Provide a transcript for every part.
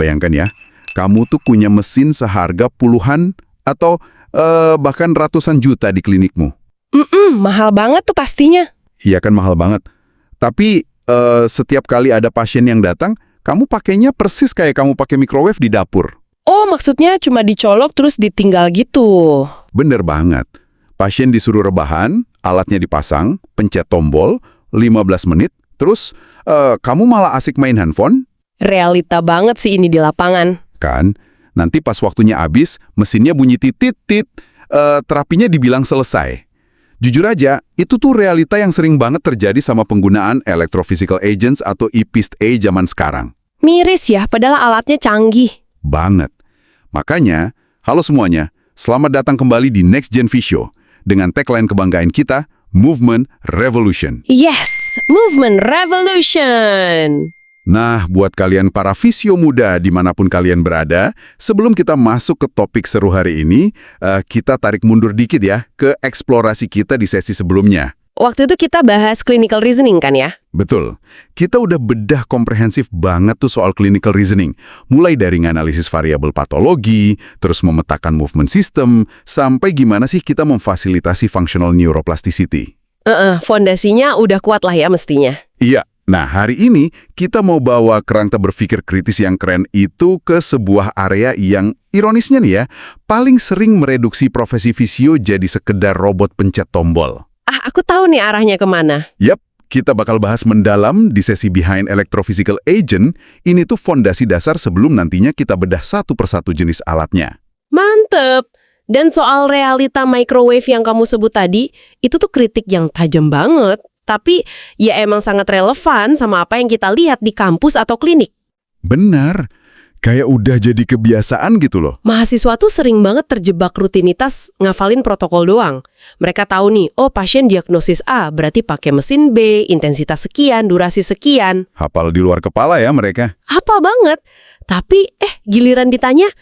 Bayangkan ya, kamu tuh punya mesin seharga puluhan atau bahkan ratusan juta di klinikmu. Mahal banget tuh pastinya. Iya kan mahal banget. Tapi setiap kali ada pasien yang datang, kamu pakainya persis kayak kamu pakai microwave di dapur. Oh, maksudnya cuma dicolok terus ditinggal gitu. Bener banget. Pasien disuruh rebahan, alatnya dipasang, pencet tombol, 15 menit, terus kamu malah asik main handphone? Realita banget sih ini di lapangan. Kan? Nanti pas waktunya habis, mesinnya bunyi titit-tit, terapinya dibilang selesai. Jujur aja, itu tuh realita yang sering banget terjadi sama penggunaan electrophysical agents atau EPIST-A zaman sekarang. Miris ya, padahal alatnya canggih. Banget. Makanya, halo semuanya, selamat datang kembali di Next Gen Visio dengan tagline kebanggaan kita, Movement Revolution. Yes, Movement Revolution. Nah, buat kalian para visio muda dimanapun kalian berada, sebelum kita masuk ke topik seru hari ini, kita tarik mundur dikit ya ke eksplorasi kita di sesi sebelumnya. Waktu itu kita bahas clinical reasoning kan ya? Betul. Kita udah bedah komprehensif banget tuh soal clinical reasoning. Mulai dari analisis variabel patologi, terus memetakan movement system, sampai gimana sih kita memfasilitasi functional neuroplasticity. Fondasinya udah kuat lah ya mestinya. Iya. Nah, hari ini kita mau bawa kerangka berpikir kritis yang keren itu ke sebuah area yang ironisnya nih ya, paling sering mereduksi profesi visio jadi sekedar robot pencet tombol. Aku tahu nih arahnya kemana. Yap, kita bakal bahas mendalam di sesi Behind Electrophysical Agent. Ini tuh fondasi dasar sebelum nantinya kita bedah satu persatu jenis alatnya. Mantep. Dan soal realita microwave yang kamu sebut tadi, itu tuh kritik yang tajam banget. Tapi ya emang sangat relevan sama apa yang kita lihat di kampus atau klinik. Benar. Kayak udah jadi kebiasaan gitu loh. Mahasiswa tuh sering banget terjebak rutinitas ngafalin protokol doang. Mereka tahu nih, oh pasien diagnosis A, berarti pakai mesin B, intensitas sekian, durasi sekian. Hafal di luar kepala ya mereka. Hafal banget. Tapi giliran ditanya,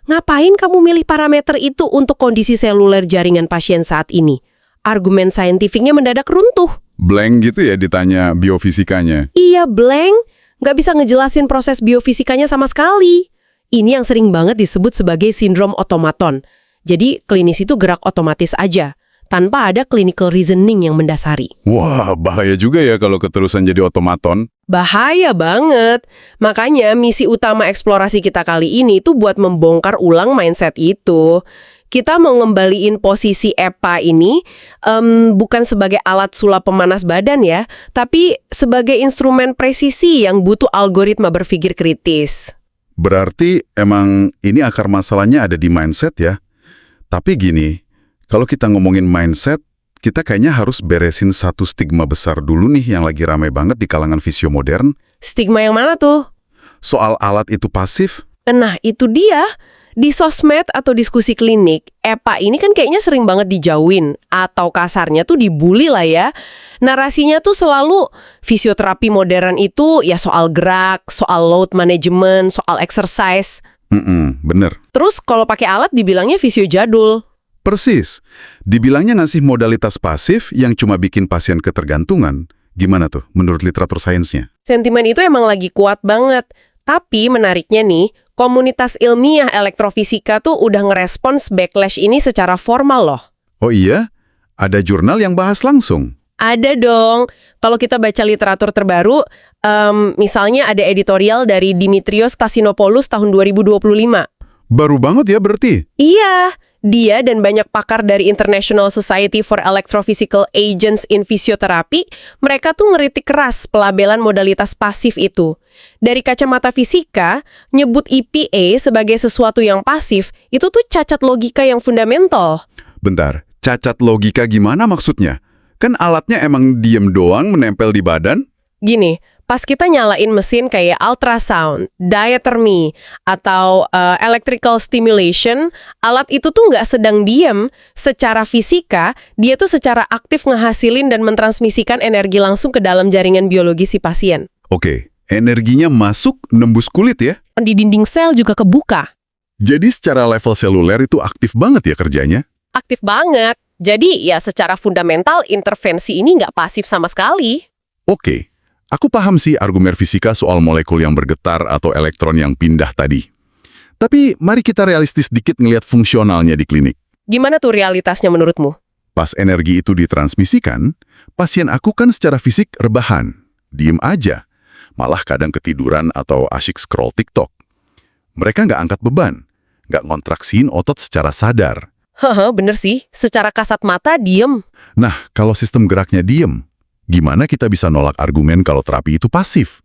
ngapain kamu milih parameter itu untuk kondisi seluler jaringan pasien saat ini? Argumen saintifiknya mendadak runtuh. Blank gitu ya ditanya biofisikanya. Iya, blank. Nggak bisa ngejelasin proses biofisikanya sama sekali. Ini yang sering banget disebut sebagai sindrom otomaton. Jadi klinis itu gerak otomatis aja, tanpa ada clinical reasoning yang mendasari. Wah, bahaya juga ya kalau keterusan jadi otomaton. Bahaya banget. Makanya misi utama eksplorasi kita kali ini tuh buat membongkar ulang mindset itu. Kita mau ngembaliin posisi EPA ini bukan sebagai alat sulap pemanas badan ya, tapi sebagai instrumen presisi yang butuh algoritma berpikir kritis. Berarti emang ini akar masalahnya ada di mindset ya. Tapi gini, kalau kita ngomongin mindset, kita kayaknya harus beresin satu stigma besar dulu nih yang lagi ramai banget di kalangan visio modern. Stigma yang mana tuh? Soal alat itu pasif. Nah, itu dia. Di sosmed atau diskusi klinik, EPA ini kan kayaknya sering banget dijauhin, atau kasarnya tuh dibully lah ya. Narasinya tuh selalu fisioterapi modern itu ya soal gerak, soal load management, soal exercise. Bener. Terus kalau pakai alat dibilangnya fisio jadul. Persis. Dibilangnya ngasih modalitas pasif yang cuma bikin pasien ketergantungan. Gimana tuh menurut literatur sainsnya? Sentimen itu emang lagi kuat banget. Tapi menariknya nih, komunitas ilmiah elektrofisika tuh udah ngerespons backlash ini secara formal loh. Oh iya? Ada jurnal yang bahas langsung? Ada dong. Kalau kita baca literatur terbaru, misalnya ada editorial dari Dimitrios Kassinopoulos tahun 2025. Baru banget ya berarti? Iya, dia dan banyak pakar dari International Society for Electrophysical Agents in Physiotherapy, mereka tuh ngeritik keras pelabelan modalitas pasif itu. Dari kacamata fisika, nyebut EPA sebagai sesuatu yang pasif, itu tuh cacat logika yang fundamental. Bentar, cacat logika gimana maksudnya? Kan alatnya emang diem doang menempel di badan? Gini, pas kita nyalain mesin kayak ultrasound, diathermy, atau electrical stimulation, alat itu tuh nggak sedang diem. Secara fisika, dia tuh secara aktif ngehasilin dan mentransmisikan energi langsung ke dalam jaringan biologi si pasien. Oke, energinya masuk nembus kulit ya? Di dinding sel juga kebuka. Jadi secara level seluler itu aktif banget ya kerjanya? Aktif banget. Jadi ya secara fundamental intervensi ini nggak pasif sama sekali. Oke, Aku paham sih argumen fisika soal molekul yang bergetar atau elektron yang pindah tadi. Tapi mari kita realistis dikit ngelihat fungsionalnya di klinik. Gimana tuh realitasnya menurutmu? Pas energi itu ditransmisikan, pasien aku kan secara fisik rebahan, diem aja. Malah kadang ketiduran atau asyik scroll TikTok. Mereka nggak angkat beban, nggak ngontraksiin otot secara sadar. Haha, bener sih. Secara kasat mata, diem. Nah, kalau sistem geraknya diem, gimana kita bisa nolak argumen kalau terapi itu pasif?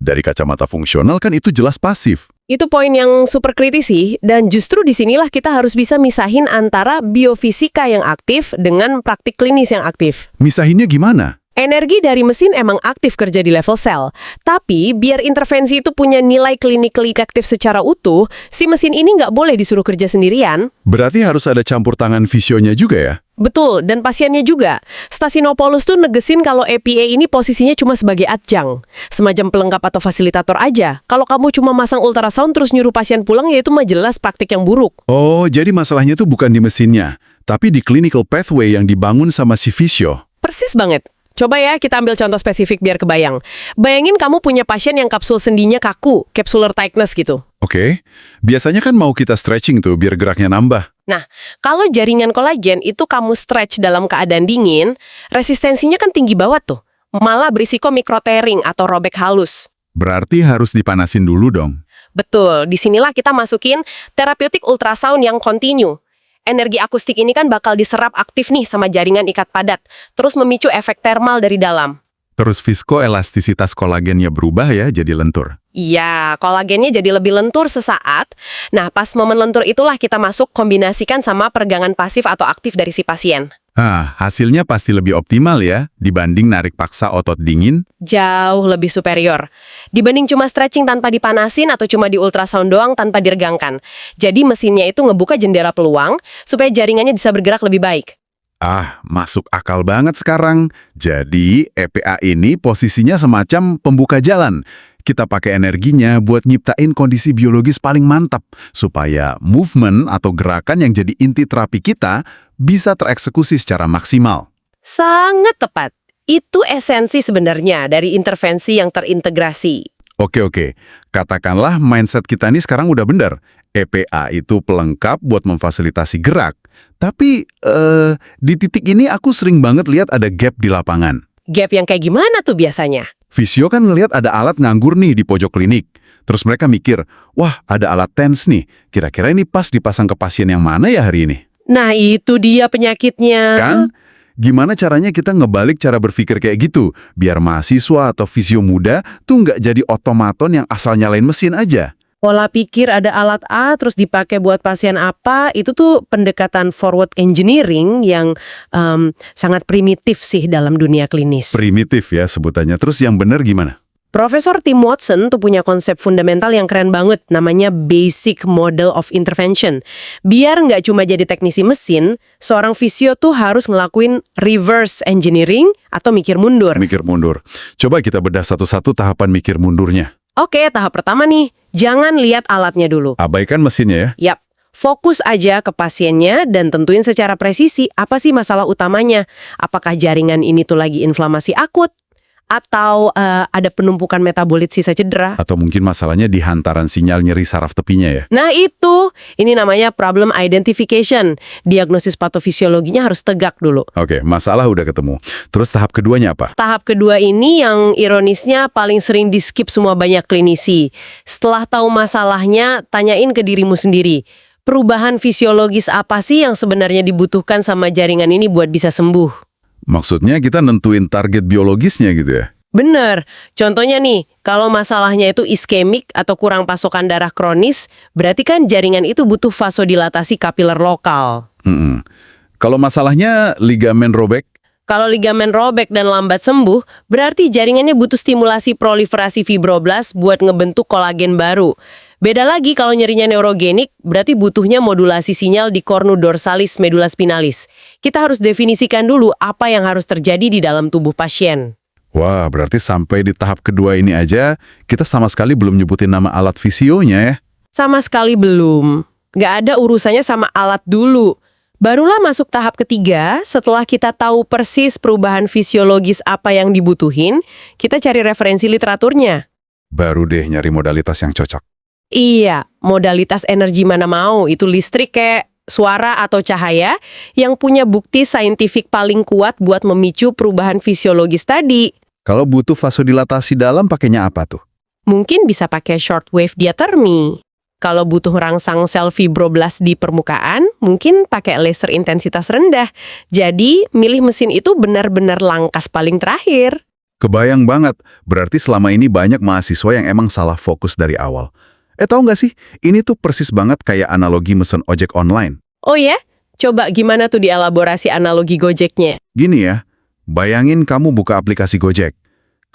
Dari kacamata fungsional kan itu jelas pasif. Itu poin yang super kritis sih, dan justru disinilah kita harus bisa misahin antara biofisika yang aktif dengan praktik klinis yang aktif. Misahinnya gimana? Energi dari mesin emang aktif kerja di level sel, tapi biar intervensi itu punya nilai clinically aktif secara utuh, si mesin ini nggak boleh disuruh kerja sendirian. Berarti harus ada campur tangan fisionya juga ya? Betul, dan pasiennya juga. Stasinopoulos tuh negesin kalau EPA ini posisinya cuma sebagai adjang, semacam pelengkap atau fasilitator aja. Kalau kamu cuma masang ultrasound terus nyuruh pasien pulang, ya itu mah jelas praktik yang buruk. Oh, jadi masalahnya tuh bukan di mesinnya, tapi di clinical pathway yang dibangun sama si fisio. Persis banget. Coba ya kita ambil contoh spesifik biar kebayang. Bayangin kamu punya pasien yang kapsul sendinya kaku, capsular tightness gitu. Oke, biasanya kan mau kita stretching tuh biar geraknya nambah. Nah, kalau jaringan kolagen itu kamu stretch dalam keadaan dingin, resistensinya kan tinggi banget tuh. Malah berisiko mikrotearing atau robek halus. Berarti harus dipanasin dulu dong. Betul, disinilah kita masukin terapeutik ultrasound yang kontinu. Energi akustik ini kan bakal diserap aktif nih sama jaringan ikat padat, terus memicu efek termal dari dalam. Terus viskoelastisitas kolagennya berubah ya jadi lentur. Iya, kolagennya jadi lebih lentur sesaat. Nah, pas momen lentur itulah kita masuk kombinasikan sama peregangan pasif atau aktif dari si pasien. Hasilnya pasti lebih optimal ya, dibanding narik paksa otot dingin. Jauh lebih superior. Dibanding cuma stretching tanpa dipanasin atau cuma di ultrasound doang tanpa diregangkan. Jadi mesinnya itu ngebuka jendela peluang supaya jaringannya bisa bergerak lebih baik. Masuk akal banget sekarang. Jadi, EPA ini posisinya semacam pembuka jalan. Kita pakai energinya buat nyiptain kondisi biologis paling mantap, supaya movement atau gerakan yang jadi inti terapi kita bisa tereksekusi secara maksimal. Sangat tepat. Itu esensi sebenarnya dari intervensi yang terintegrasi. Oke. Katakanlah mindset kita ini sekarang udah benar. EPA itu pelengkap buat memfasilitasi gerak. Tapi, di titik ini aku sering banget lihat ada gap di lapangan. Gap yang kayak gimana tuh biasanya? Fisio kan ngelihat ada alat nganggur nih di pojok klinik. Terus mereka mikir, wah ada alat TENS nih. Kira-kira ini pas dipasang ke pasien yang mana ya hari ini? Nah itu dia penyakitnya. Kan? Gimana caranya kita ngebalik cara berpikir kayak gitu? Biar mahasiswa atau fisio muda tuh nggak jadi otomaton yang asal nyalain mesin aja. Pola pikir ada alat A terus dipakai buat pasien apa, itu tuh pendekatan forward engineering yang sangat primitif sih dalam dunia klinis. Primitif ya sebutannya. Terus yang benar gimana? Profesor Tim Watson tuh punya konsep fundamental yang keren banget, namanya Basic Model of Intervention. Biar nggak cuma jadi teknisi mesin, seorang fisio tuh harus ngelakuin reverse engineering atau mikir mundur. Mikir mundur. Coba kita bedah satu-satu tahapan mikir mundurnya. Oke, tahap pertama nih, jangan lihat alatnya dulu. Abaikan mesinnya ya. Yap, fokus aja ke pasiennya dan tentuin secara presisi apa sih masalah utamanya. Apakah jaringan ini tuh lagi inflamasi akut? Atau ada penumpukan metabolit sisa cedera? Atau mungkin masalahnya di hantaran sinyal nyeri saraf tepinya ya. Nah ini namanya problem identification. Diagnosis patofisiologinya harus tegak dulu. Oke, masalah udah ketemu. Terus tahap keduanya apa? Tahap kedua ini yang ironisnya paling sering di-skip semua banyak klinisi. Setelah tahu masalahnya, tanyain ke dirimu sendiri. Perubahan fisiologis apa sih yang sebenarnya dibutuhkan sama jaringan ini buat bisa sembuh? Maksudnya kita nentuin target biologisnya gitu ya? Bener. Contohnya nih, kalau masalahnya itu iskemik atau kurang pasokan darah kronis, berarti kan jaringan itu butuh vasodilatasi kapiler lokal. Kalau masalahnya ligamen robek? Kalau ligamen robek dan lambat sembuh, berarti jaringannya butuh stimulasi proliferasi fibroblast buat ngebentuk kolagen baru. Beda lagi kalau nyerinya neurogenik, berarti butuhnya modulasi sinyal di cornu dorsalis medula spinalis. Kita harus definisikan dulu apa yang harus terjadi di dalam tubuh pasien. Wah, berarti sampai di tahap kedua ini aja, kita sama sekali belum nyebutin nama alat fisionya ya? Sama sekali belum. Nggak ada urusannya sama alat dulu. Barulah masuk tahap ketiga, setelah kita tahu persis perubahan fisiologis apa yang dibutuhin, kita cari referensi literaturnya. Baru deh nyari modalitas yang cocok. Iya, modalitas energi mana mau, itu listrik kayak suara atau cahaya, yang punya bukti saintifik paling kuat buat memicu perubahan fisiologis tadi. Kalau butuh vasodilatasi dalam pakainya apa tuh? Mungkin bisa pakai shortwave diatermi. Kalau butuh rangsang sel fibroblast di permukaan, mungkin pakai laser intensitas rendah. Jadi, milih mesin itu benar-benar langkas paling terakhir. Kebayang banget, berarti selama ini banyak mahasiswa yang emang salah fokus dari awal. Tahu nggak sih, ini tuh persis banget kayak analogi mesen ojek online. Oh ya? Coba gimana tuh dielaborasi analogi Gojeknya? Gini ya, bayangin kamu buka aplikasi Gojek.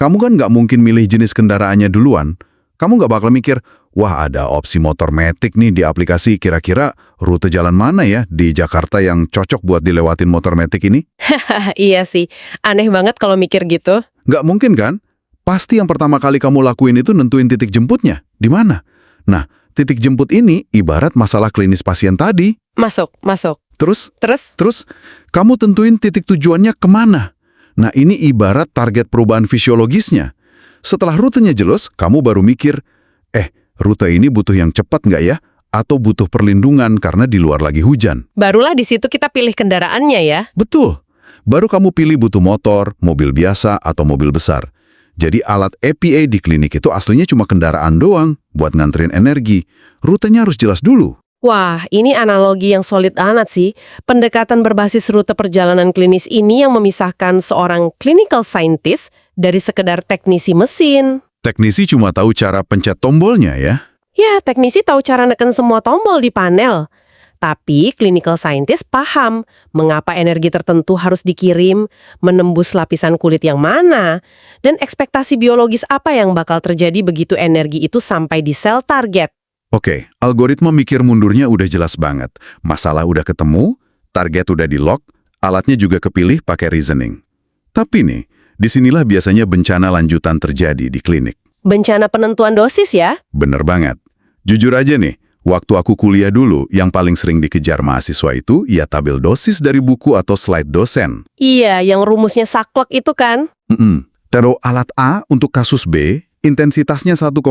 Kamu kan nggak mungkin milih jenis kendaraannya duluan. Kamu nggak bakal mikir, wah ada opsi motor matic nih di aplikasi, kira-kira rute jalan mana ya di Jakarta yang cocok buat dilewatin motor matic ini? Iya sih, aneh banget kalau mikir gitu. Nggak mungkin kan? Pasti yang pertama kali kamu lakuin itu nentuin titik jemputnya. Di mana? Nah, titik jemput ini ibarat masalah klinis pasien tadi. Masuk. Terus, kamu tentuin titik tujuannya kemana. Nah, ini ibarat target perubahan fisiologisnya. Setelah rutenya jelas, kamu baru mikir, rute ini butuh yang cepat nggak ya? Atau butuh perlindungan karena di luar lagi hujan? Barulah di situ kita pilih kendaraannya ya. Betul. Baru kamu pilih butuh motor, mobil biasa, atau mobil besar. Jadi alat EPA di klinik itu aslinya cuma kendaraan doang buat nganterin energi. Rutenya harus jelas dulu. Wah, ini analogi yang solid amat sih. Pendekatan berbasis rute perjalanan klinis ini yang memisahkan seorang clinical scientist dari sekedar teknisi mesin. Teknisi cuma tahu cara pencet tombolnya ya. Ya, teknisi tahu cara neken semua tombol di panel. Tapi clinical scientist paham mengapa energi tertentu harus dikirim, menembus lapisan kulit yang mana, dan ekspektasi biologis apa yang bakal terjadi begitu energi itu sampai di sel target. Oke, algoritma mikir mundurnya udah jelas banget. Masalah udah ketemu, target udah di-lock, alatnya juga kepilih pakai reasoning. Tapi nih, disinilah biasanya bencana lanjutan terjadi di klinik. Bencana penentuan dosis ya? Bener banget. Jujur aja nih, waktu aku kuliah dulu, yang paling sering dikejar mahasiswa itu ya tabel dosis dari buku atau slide dosen. Iya, yang rumusnya saklek itu kan? Taruh alat A untuk kasus B, intensitasnya 1,2,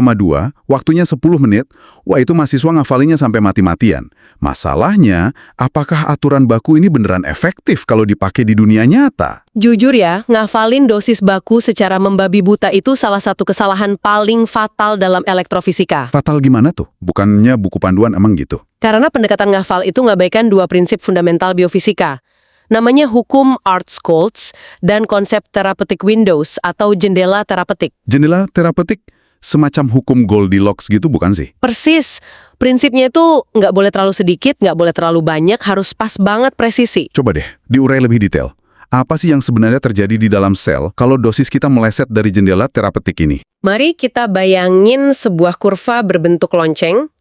waktunya 10 menit, wah itu mahasiswa ngafalinnya sampai mati-matian. Masalahnya, apakah aturan baku ini beneran efektif kalau dipakai di dunia nyata? Jujur ya, ngafalin dosis baku secara membabi buta itu salah satu kesalahan paling fatal dalam elektrofisika. Fatal gimana tuh? Bukannya buku panduan emang gitu? Karena pendekatan ngafal itu ngabaikan dua prinsip fundamental biofisika. Namanya hukum Arts-Coults dan konsep therapeutic windows atau jendela terapeutik. Jendela terapeutik semacam hukum Goldilocks gitu bukan sih? Persis. Prinsipnya itu nggak boleh terlalu sedikit, nggak boleh terlalu banyak, harus pas banget presisi. Coba deh, diurai lebih detail. Apa sih yang sebenarnya terjadi di dalam sel kalau dosis kita meleset dari jendela terapeutik ini? Mari kita bayangin sebuah kurva berbentuk lonceng.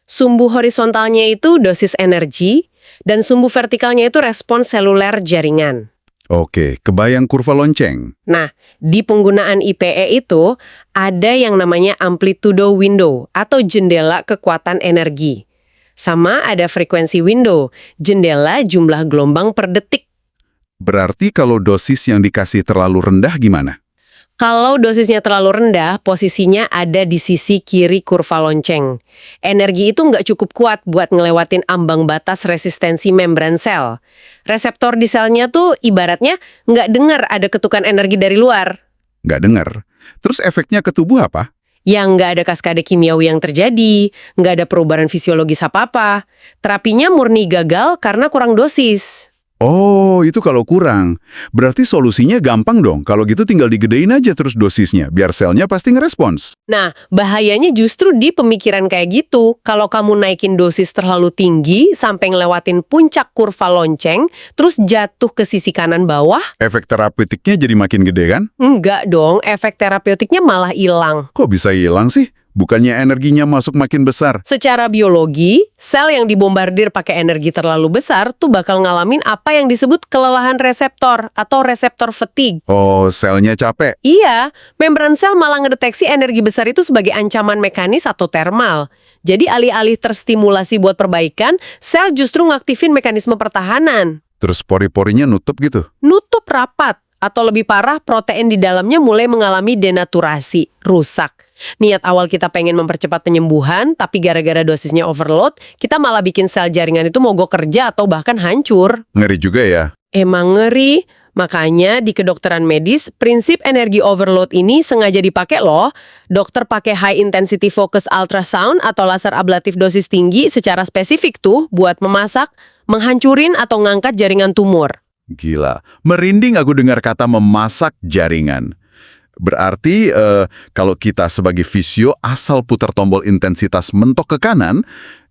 Sumbu horizontalnya itu dosis energi, dan sumbu vertikalnya itu respons seluler jaringan. Oke, kebayang kurva lonceng. Nah, di penggunaan IPE itu ada yang namanya amplitudo window atau jendela kekuatan energi. Sama ada frekuensi window, jendela jumlah gelombang per detik. Berarti kalau dosis yang dikasih terlalu rendah gimana? Kalau dosisnya terlalu rendah, posisinya ada di sisi kiri kurva lonceng. Energi itu nggak cukup kuat buat ngelewatin ambang batas resistensi membran sel. Reseptor di selnya tuh ibaratnya nggak dengar ada ketukan energi dari luar. Nggak dengar. Terus efeknya ke tubuh apa? Yang nggak ada kaskade kimiawi yang terjadi, nggak ada perubahan fisiologis apa-apa. Terapinya murni gagal karena kurang dosis. Oh, itu kalau kurang. Berarti solusinya gampang dong. Kalau gitu tinggal digedein aja terus dosisnya, biar selnya pasti ngerespons. Nah, bahayanya justru di pemikiran kayak gitu. Kalau kamu naikin dosis terlalu tinggi sampai ngelewatin puncak kurva lonceng, terus jatuh ke sisi kanan bawah, Efek terapeutiknya jadi makin gede kan? enggak dong, efek terapeutiknya malah hilang. Kok bisa hilang sih? Bukannya energinya masuk makin besar. Secara biologi, sel yang dibombardir pakai energi terlalu besar tuh bakal ngalamin apa yang disebut kelelahan reseptor atau reseptor fatigue. Oh, selnya capek. Iya, membran sel malah ngedeteksi energi besar itu sebagai ancaman mekanis atau termal. Jadi alih-alih terstimulasi buat perbaikan, sel justru ngaktifin mekanisme pertahanan. Terus pori-porinya nutup gitu. Nutup rapat, atau lebih parah, protein di dalamnya mulai mengalami denaturasi, rusak. Niat awal kita pengen mempercepat penyembuhan, tapi gara-gara dosisnya overload, kita malah bikin sel jaringan itu mogok kerja atau bahkan hancur. Ngeri juga ya. Emang ngeri. Makanya di kedokteran medis, prinsip energi overload ini sengaja dipakai loh. Dokter pakai high intensity focus ultrasound atau laser ablatif dosis tinggi secara spesifik tuh buat memasak, menghancurin atau ngangkat jaringan tumor. Gila, merinding aku dengar kata memasak jaringan. Berarti kalau kita sebagai fisio asal putar tombol intensitas mentok ke kanan,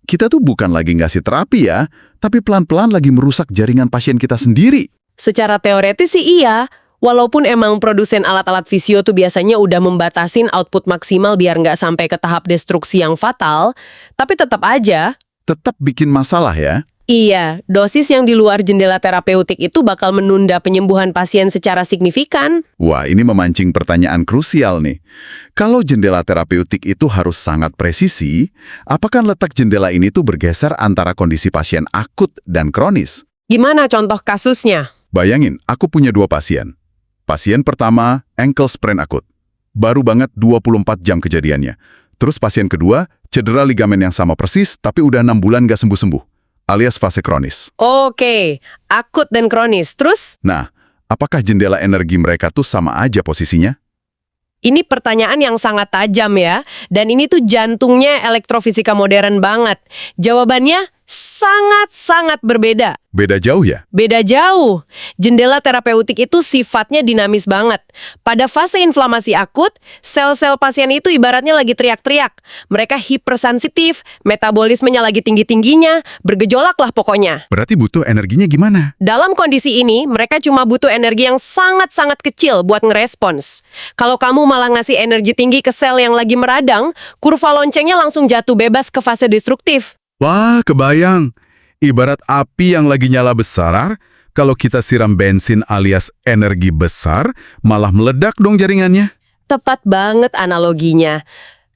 kita tuh bukan lagi ngasih terapi ya, tapi pelan-pelan lagi merusak jaringan pasien kita sendiri. Secara teoretis sih iya, walaupun emang produsen alat-alat fisio tuh biasanya udah membatasin output maksimal biar nggak sampai ke tahap destruksi yang fatal, tapi tetap aja. Tetap bikin masalah ya. Iya, dosis yang di luar jendela terapeutik itu bakal menunda penyembuhan pasien secara signifikan. Wah, ini memancing pertanyaan krusial nih. Kalau jendela terapeutik itu harus sangat presisi, apakah letak jendela ini tuh bergeser antara kondisi pasien akut dan kronis? Gimana contoh kasusnya? Bayangin, aku punya 2 pasien. Pasien pertama, ankle sprain akut. Baru banget 24 jam kejadiannya. Terus pasien kedua, cedera ligamen yang sama persis, tapi udah 6 bulan nggak sembuh-sembuh, alias fase kronis. Oke, akut dan kronis. Terus? Nah, apakah jendela energi mereka tuh sama aja posisinya? Ini pertanyaan yang sangat tajam ya. Dan ini tuh jantungnya elektrofisika modern banget. Jawabannya sangat-sangat berbeda. Beda jauh ya? Beda jauh. Jendela terapeutik itu sifatnya dinamis banget. Pada fase inflamasi akut, sel-sel pasien itu ibaratnya lagi teriak-teriak. Mereka hipersensitif, metabolismenya lagi tinggi-tingginya, bergejolak lah pokoknya. Berarti butuh energinya gimana? Dalam kondisi ini, mereka cuma butuh energi yang sangat-sangat kecil buat ngerespons. Kalau kamu malah ngasih energi tinggi ke sel yang lagi meradang, kurva loncengnya langsung jatuh bebas ke fase destruktif. Wah, kebayang. Ibarat api yang lagi nyala besar, kalau kita siram bensin alias energi besar, malah meledak dong jaringannya. Tepat banget analoginya.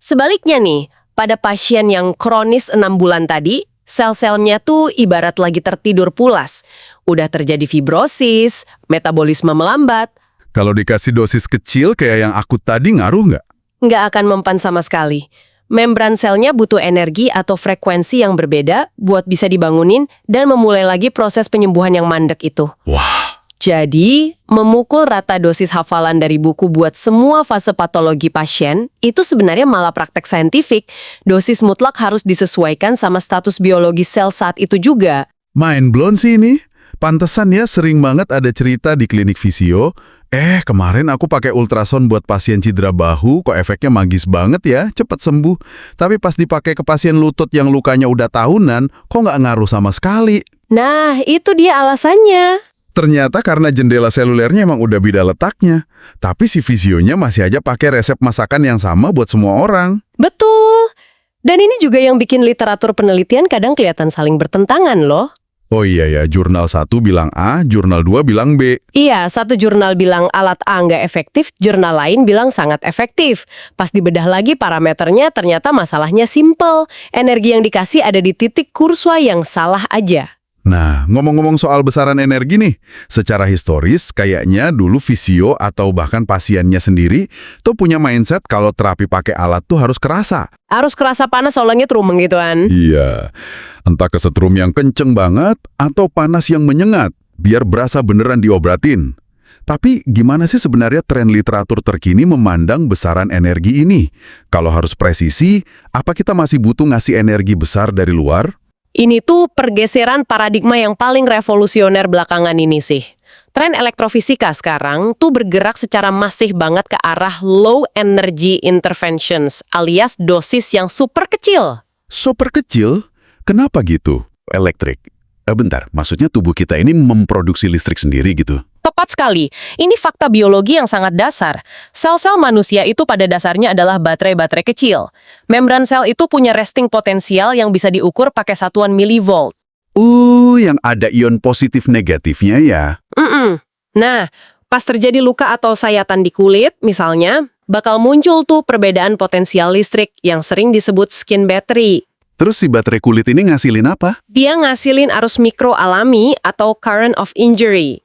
Sebaliknya nih, pada pasien yang kronis 6 bulan tadi, sel-selnya tuh ibarat lagi tertidur pulas. Udah terjadi fibrosis, metabolisme melambat. Kalau dikasih dosis kecil kayak yang akut tadi ngaruh nggak? Nggak akan mempan sama sekali. Membran selnya butuh energi atau frekuensi yang berbeda buat bisa dibangunin dan memulai lagi proses penyembuhan yang mandek itu. Wah, Jadi, memukul rata dosis hafalan dari buku buat semua fase patologi pasien, itu sebenarnya malah praktek saintifik. Dosis mutlak harus disesuaikan sama status biologi sel saat itu juga. mind blown sih ini. Pantesan ya sering banget ada cerita di klinik fisio, kemarin aku pakai ultrason buat pasien cedera bahu, kok efeknya magis banget ya, cepat sembuh. Tapi pas dipakai ke pasien lutut yang lukanya udah tahunan, kok nggak ngaruh sama sekali. Nah, itu dia alasannya. Ternyata karena jendela selulernya emang udah beda letaknya. Tapi si fisionya masih aja pakai resep masakan yang sama buat semua orang. Betul. Dan ini juga yang bikin literatur penelitian kadang kelihatan saling bertentangan loh. Oh iya ya, jurnal 1 bilang A, jurnal 2 bilang B. Iya, satu jurnal bilang alat A nggak efektif, jurnal lain bilang sangat efektif. Pas dibedah lagi parameternya, ternyata masalahnya simple. Energi yang dikasih ada di titik kursor yang salah aja. Nah, ngomong-ngomong soal besaran energi nih, secara historis kayaknya dulu fisio atau bahkan pasiennya sendiri tuh punya mindset kalau terapi pakai alat tuh harus kerasa. Harus kerasa panas soalnya trumeng gituan. Iya, entah kesetrum yang kenceng banget atau panas yang menyengat, biar berasa beneran diobratin. Tapi gimana sih sebenarnya tren literatur terkini memandang besaran energi ini? Kalau harus presisi, apa kita masih butuh ngasih energi besar dari luar? Ini tuh pergeseran paradigma yang paling revolusioner belakangan ini sih. Tren elektrofisika sekarang tuh bergerak secara masif banget ke arah low energy interventions, alias dosis yang super kecil. Super kecil? Kenapa gitu? Elektrik? Bentar, maksudnya tubuh kita ini memproduksi listrik sendiri gitu? Tepat Tepat sekali. Ini fakta biologi yang sangat dasar. Sel-sel manusia itu pada dasarnya adalah baterai-baterai kecil. Membran sel itu punya resting potensial yang bisa diukur pakai satuan milivolt. Yang ada ion positif negatifnya ya. Nah, pas terjadi luka atau sayatan di kulit, misalnya, bakal muncul tuh perbedaan potensial listrik yang sering disebut skin battery. Terus si baterai kulit ini ngasilin apa? Dia ngasilin arus mikro alami atau current of injury.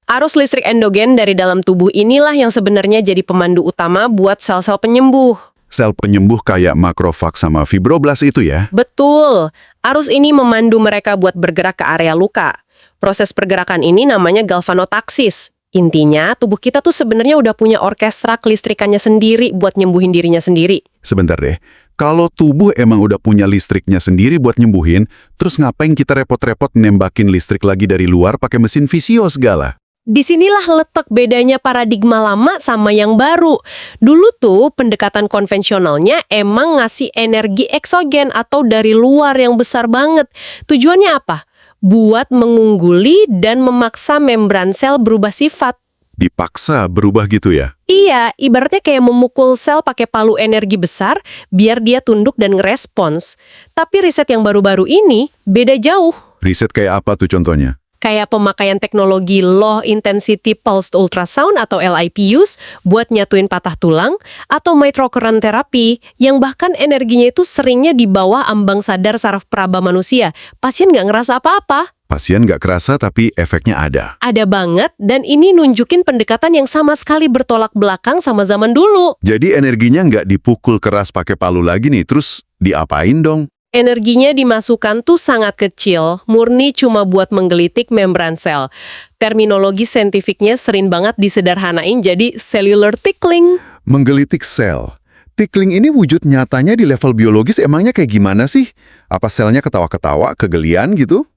Arus listrik endogen dari dalam tubuh inilah yang sebenarnya jadi pemandu utama buat sel-sel penyembuh. Sel penyembuh kayak makrofag sama fibroblas itu ya? Betul, arus ini memandu mereka buat bergerak ke area luka. Proses pergerakan ini namanya galvanotaksis. Intinya, tubuh kita tuh sebenarnya udah punya orkestra kelistrikannya sendiri buat nyembuhin dirinya sendiri. Sebentar deh, kalau tubuh emang udah punya listriknya sendiri buat nyembuhin, terus ngapain kita repot-repot nembakin listrik lagi dari luar pakai mesin visio segala? Disinilah letak bedanya paradigma lama sama yang baru. Dulu tuh pendekatan konvensionalnya emang ngasih energi eksogen atau dari luar yang besar banget. Tujuannya apa? Buat mengungguli dan memaksa membran sel berubah sifat. Dipaksa berubah gitu ya? Iya, ibaratnya kayak memukul sel pakai palu energi besar biar dia tunduk dan ngerespons. Tapi riset yang baru-baru ini beda jauh. Riset kayak apa tuh contohnya? Kayak pemakaian teknologi Low Intensity Pulsed Ultrasound atau LIPUs buat nyatuin patah tulang, atau microcurrent therapy yang bahkan energinya itu seringnya di bawah ambang sadar saraf peraba manusia. Pasien nggak ngerasa apa-apa. Pasien nggak kerasa tapi efeknya ada. Ada banget, dan ini nunjukin pendekatan yang sama sekali bertolak belakang sama zaman dulu. Jadi energinya nggak dipukul keras pakai palu lagi nih, terus diapain dong? Energinya dimasukkan tuh sangat kecil, murni cuma buat menggelitik membran sel. Terminologi saintifiknya sering banget disederhanain jadi cellular tickling. Menggelitik sel. Tickling ini wujud nyatanya di level biologis emangnya kayak gimana sih? Apa selnya ketawa-ketawa, kegelian gitu?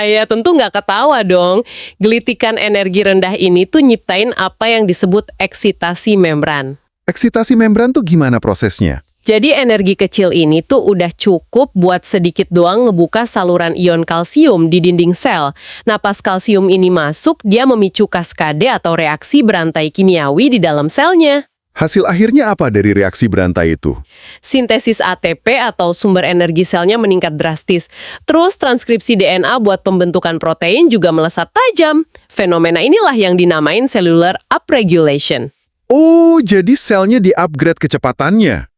Ya tentu nggak ketawa dong. Gelitikan energi rendah ini tuh nyiptain apa yang disebut eksitasi membran. Eksitasi membran tuh gimana prosesnya? Jadi energi kecil ini tuh udah cukup buat sedikit doang ngebuka saluran ion kalsium di dinding sel. Nah pas kalsium ini masuk, dia memicu kaskade atau reaksi berantai kimiawi di dalam selnya. Hasil akhirnya apa dari reaksi berantai itu? Sintesis ATP atau sumber energi selnya meningkat drastis. Terus transkripsi DNA buat pembentukan protein juga melesat tajam. Fenomena inilah yang dinamain cellular upregulation. Oh, jadi selnya di-upgrade kecepatannya?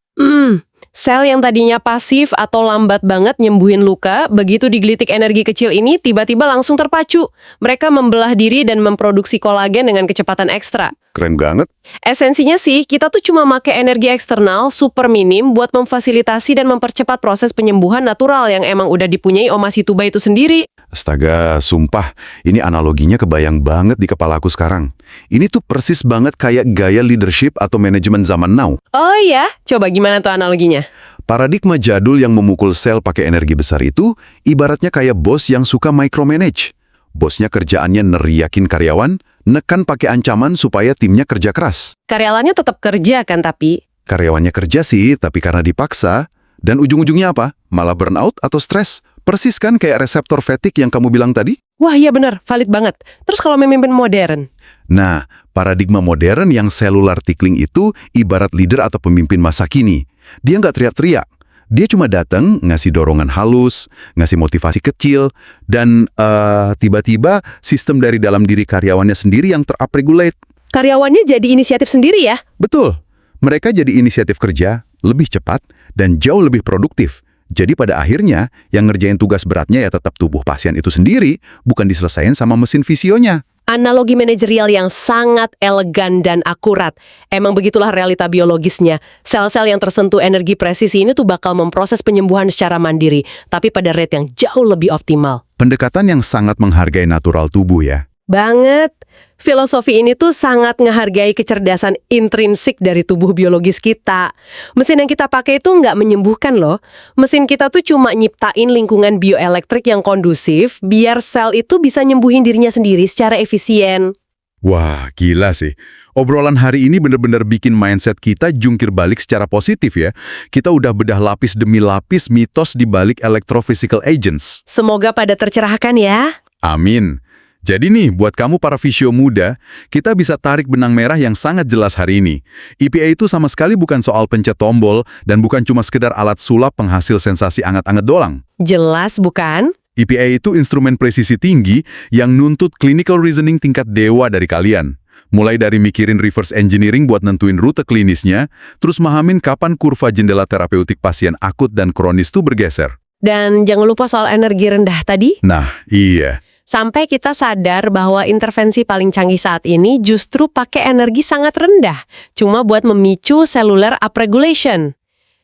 Sel yang tadinya pasif atau lambat banget nyembuhin luka, begitu digelitik energi kecil ini tiba-tiba langsung terpacu. Mereka membelah diri dan memproduksi kolagen dengan kecepatan ekstra. Keren banget. Esensinya sih, kita tuh cuma pakai energi eksternal super minim buat memfasilitasi dan mempercepat proses penyembuhan natural yang emang udah dipunyai Oma Situba itu sendiri. Astaga, sumpah, ini analoginya kebayang banget di kepalaku sekarang. Ini tuh persis banget kayak gaya leadership atau manajemen zaman now. Oh iya? Coba gimana tuh analoginya? Paradigma jadul yang memukul sel pakai energi besar itu ibaratnya kayak bos yang suka micromanage. Bosnya kerjaannya neriakin karyawan, nekan pakai ancaman supaya timnya kerja keras. Karyawannya tetap kerja kan tapi? Karyawannya kerja sih, tapi karena dipaksa. Dan ujung-ujungnya apa? Malah burnout atau stres. Persis kan kayak reseptor fatigue yang kamu bilang tadi? Wah iya bener, valid banget. Terus kalau memimpin modern? Nah, paradigma modern yang cellular tickling itu ibarat leader atau pemimpin masa kini. Dia nggak teriak-teriak. Dia cuma datang, ngasih dorongan halus, ngasih motivasi kecil, dan tiba-tiba sistem dari dalam diri karyawannya sendiri yang terupregulate. Karyawannya jadi inisiatif sendiri ya? Betul. Mereka jadi inisiatif kerja, lebih cepat, dan jauh lebih produktif. Jadi pada akhirnya, yang ngerjain tugas beratnya ya tetap tubuh pasien itu sendiri, bukan diselesain sama mesin visionya. Analogi manajerial yang sangat elegan dan akurat. Emang begitulah realita biologisnya. Sel-sel yang tersentuh energi presisi ini tuh bakal memproses penyembuhan secara mandiri, tapi pada rate yang jauh lebih optimal. Pendekatan yang sangat menghargai natural tubuh ya. Banget. Filosofi ini tuh sangat ngehargai kecerdasan intrinsik dari tubuh biologis kita. Mesin yang kita pakai itu nggak menyembuhkan loh. Mesin kita tuh cuma nyiptain lingkungan bioelektrik yang kondusif biar sel itu bisa nyembuhin dirinya sendiri secara efisien. Wah, gila sih. Obrolan hari ini bener-bener bikin mindset kita jungkir balik secara positif ya. Kita udah bedah lapis demi lapis mitos di balik electrophysical agents. Semoga pada tercerahkan ya. Amin. Jadi nih, buat kamu para visio muda, kita bisa tarik benang merah yang sangat jelas hari ini. EPA itu sama sekali bukan soal pencet tombol dan bukan cuma sekedar alat sulap penghasil sensasi anget-anget doang. Jelas bukan? EPA itu instrumen presisi tinggi yang nuntut clinical reasoning tingkat dewa dari kalian. Mulai dari mikirin reverse engineering buat nentuin rute klinisnya, terus mahamin kapan kurva jendela terapeutik pasien akut dan kronis tuh bergeser. Dan jangan lupa soal energi rendah tadi. Nah, iya. Sampai kita sadar bahwa intervensi paling canggih saat ini justru pakai energi sangat rendah, cuma buat memicu cellular upregulation.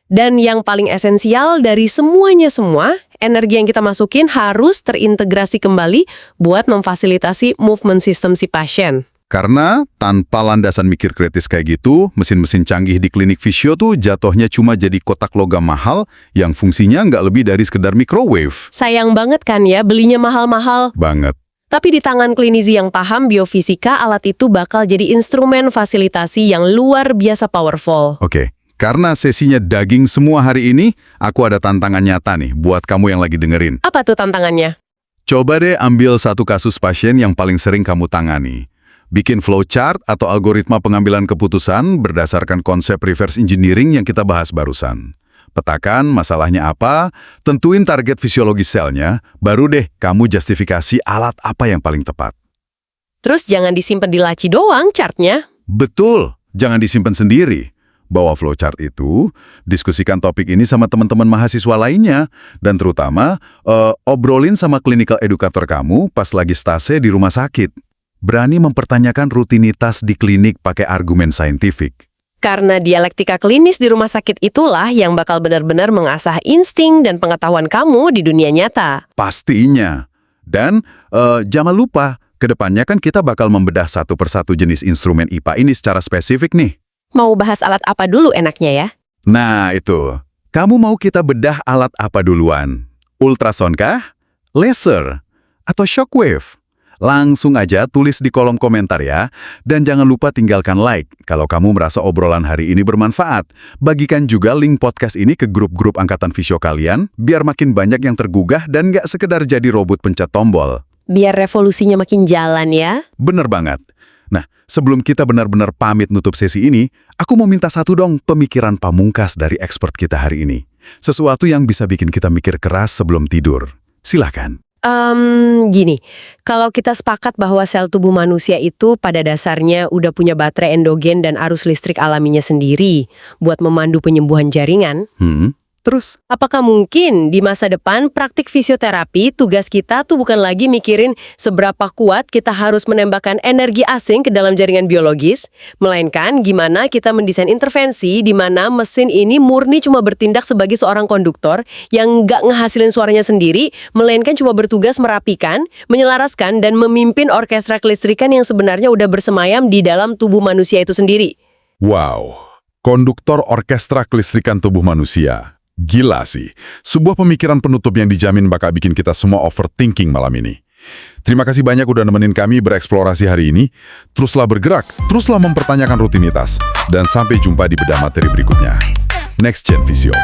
Dan yang paling esensial dari semuanya semua, energi yang kita masukin harus terintegrasi kembali buat memfasilitasi movement system si pasien. Karena tanpa landasan mikir kritis kayak gitu, mesin-mesin canggih di klinik fisio tuh jatuhnya cuma jadi kotak logam mahal yang fungsinya nggak lebih dari sekedar microwave. Sayang banget kan ya belinya mahal-mahal. Banget. Tapi di tangan klinisi yang paham biofisika, alat itu bakal jadi instrumen fasilitasi yang luar biasa powerful. Oke, karena sesinya daging semua hari ini, aku ada tantangan nyata nih buat kamu yang lagi dengerin. Apa tuh tantangannya? Coba deh ambil satu kasus pasien yang paling sering kamu tangani. Bikin flowchart atau algoritma pengambilan keputusan berdasarkan konsep reverse engineering yang kita bahas barusan. Petakan masalahnya apa, tentuin target fisiologis selnya, baru deh kamu justifikasi alat apa yang paling tepat. Terus jangan disimpan di laci doang chartnya. Betul, jangan disimpan sendiri. Bawa flowchart itu, diskusikan topik ini sama teman-teman mahasiswa lainnya, dan terutama obrolin sama clinical educator kamu pas lagi stase di rumah sakit. Berani mempertanyakan rutinitas di klinik pakai argumen saintifik. Karena dialektika klinis di rumah sakit itulah yang bakal benar-benar mengasah insting dan pengetahuan kamu di dunia nyata. Pastinya. Dan jangan lupa, kedepannya kan kita bakal membedah satu persatu jenis instrumen IPA ini secara spesifik nih. Mau bahas alat apa dulu enaknya ya? Nah itu, kamu mau kita bedah alat apa duluan? Ultrasound kah? Laser? Atau shockwave? Langsung aja tulis di kolom komentar ya. Dan jangan lupa tinggalkan like kalau kamu merasa obrolan hari ini bermanfaat. Bagikan juga link podcast ini ke grup-grup angkatan fisio kalian, biar makin banyak yang tergugah dan nggak sekedar jadi robot pencet tombol. Biar revolusinya makin jalan ya. Bener banget. Nah, sebelum kita benar-benar pamit nutup sesi ini, aku mau minta satu dong pemikiran pamungkas dari expert kita hari ini. Sesuatu yang bisa bikin kita mikir keras sebelum tidur. Silakan. Gini, kalau kita sepakat bahwa sel tubuh manusia itu pada dasarnya udah punya baterai endogen dan arus listrik alaminya sendiri buat memandu penyembuhan jaringan, Terus? apakah mungkin di masa depan praktik fisioterapi tugas kita tuh bukan lagi mikirin seberapa kuat kita harus menembakkan energi asing ke dalam jaringan biologis, melainkan gimana kita mendesain intervensi di mana mesin ini murni cuma bertindak sebagai seorang konduktor yang nggak ngehasilin suaranya sendiri, melainkan cuma bertugas merapikan, menyelaraskan, dan memimpin orkestra kelistrikan yang sebenarnya udah bersemayam di dalam tubuh manusia itu sendiri. Wow, konduktor orkestra kelistrikan tubuh manusia. Gila sih, sebuah pemikiran penutup yang dijamin bakal bikin kita semua overthinking malam ini. Terima kasih banyak udah nemenin kami bereksplorasi hari ini. Teruslah bergerak, teruslah mempertanyakan rutinitas, dan sampai jumpa di bedah materi berikutnya. Next Gen Physio.